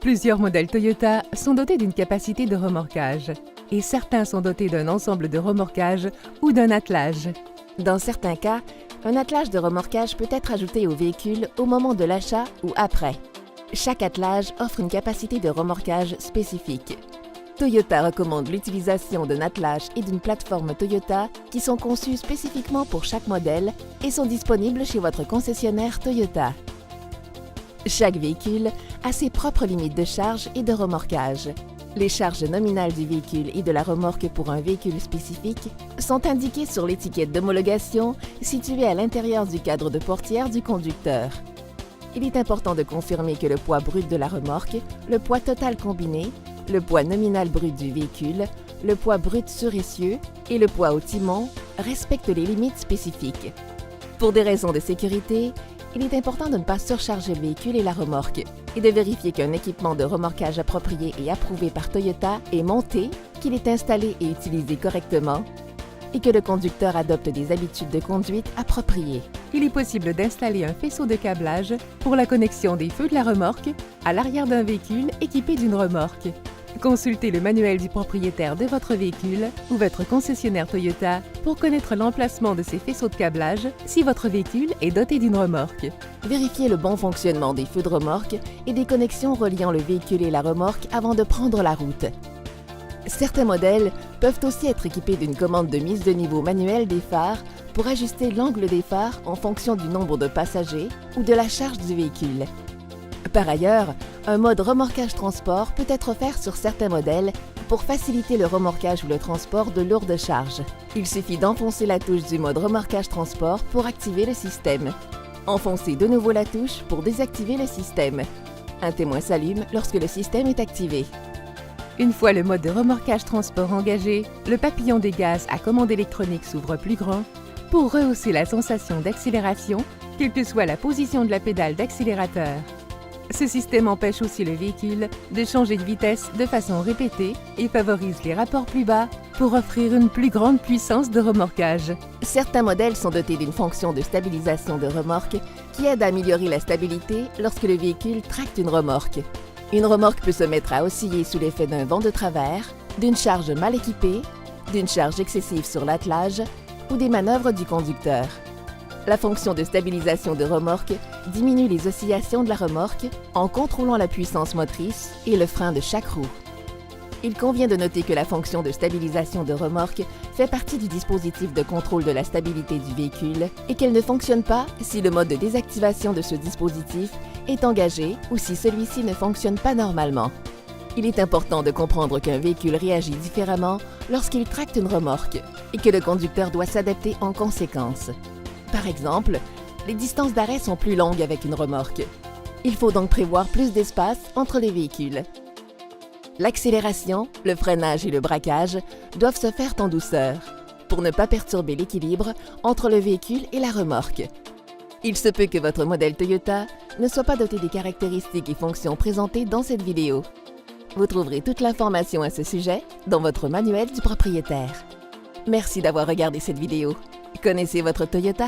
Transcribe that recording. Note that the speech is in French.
Plusieurs modèles Toyota sont dotés d'une capacité de remorquage et certains sont dotés d'un ensemble de remorquage ou d'un attelage. Dans certains cas, un attelage de remorquage peut être ajouté au véhicule au moment de l'achat ou après. Chaque attelage offre une capacité de remorquage spécifique. Toyota recommande l'utilisation d'un attelage et d'une plateforme Toyota qui sont conçus spécifiquement pour chaque modèle et sont disponibles chez votre concessionnaire Toyota. Chaque véhicule a ses propres limites de charge et de remorquage. Les charges nominales du véhicule et de la remorque pour un véhicule spécifique sont indiquées sur l'étiquette d'homologation située à l'intérieur du cadre de portière du conducteur. Il est important de confirmer que le poids brut de la remorque, le poids total combiné, le poids nominal brut du véhicule, le poids brut sur essieu et le poids au timon respectent les limites spécifiques. Pour des raisons de sécurité, il est important de ne pas surcharger le véhicule et la remorque et de vérifier qu'un équipement de remorquage approprié et approuvé par Toyota est monté, qu'il est installé et utilisé correctement et que le conducteur adopte des habitudes de conduite appropriées. Il est possible d'installer un faisceau de câblage pour la connexion des feux de la remorque à l'arrière d'un véhicule équipé d'une remorque. Consultez le manuel du propriétaire de votre véhicule ou votre concessionnaire Toyota pour connaître l'emplacement de ces faisceaux de câblage si votre véhicule est doté d'une remorque. Vérifiez le bon fonctionnement des feux de remorque et des connexions reliant le véhicule et la remorque avant de prendre la route. Certains modèles peuvent aussi être équipés d'une commande de mise de niveau manuelle des phares pour ajuster l'angle des phares en fonction du nombre de passagers ou de la charge du véhicule. Par ailleurs, un mode remorquage transport peut être offert sur certains modèles pour faciliter le remorquage ou le transport de lourdes charges. Il suffit d'enfoncer la touche du mode remorquage transport pour activer le système. Enfoncez de nouveau la touche pour désactiver le système. Un témoin s'allume lorsque le système est activé. Une fois le mode de remorquage transport engagé, le papillon des gaz à commande électronique s'ouvre plus grand pour rehausser la sensation d'accélération, quelle que soit la position de la pédale d'accélérateur. Ce système empêche aussi le véhicule de changer de vitesse de façon répétée et favorise les rapports plus bas pour offrir une plus grande puissance de remorquage. Certains modèles sont dotés d'une fonction de stabilisation de remorque qui aide à améliorer la stabilité lorsque le véhicule tracte une remorque. Une remorque peut se mettre à osciller sous l'effet d'un vent de travers, d'une charge mal équipée, d'une charge excessive sur l'attelage ou des manœuvres du conducteur. La fonction de stabilisation de remorque diminue les oscillations de la remorque en contrôlant la puissance motrice et le frein de chaque roue. Il convient de noter que la fonction de stabilisation de remorque fait partie du dispositif de contrôle de la stabilité du véhicule et qu'elle ne fonctionne pas si le mode de désactivation de ce dispositif est engagé ou si celui-ci ne fonctionne pas normalement. Il est important de comprendre qu'un véhicule réagit différemment lorsqu'il tracte une remorque et que le conducteur doit s'adapter en conséquence. Par exemple, les distances d'arrêt sont plus longues avec une remorque. Il faut donc prévoir plus d'espace entre les véhicules. L'accélération, le freinage et le braquage doivent se faire en douceur pour ne pas perturber l'équilibre entre le véhicule et la remorque. Il se peut que votre modèle Toyota ne soit pas doté des caractéristiques et fonctions présentées dans cette vidéo. Vous trouverez toute l'information à ce sujet dans votre manuel du propriétaire. Merci d'avoir regardé cette vidéo. Connaissez votre Toyota?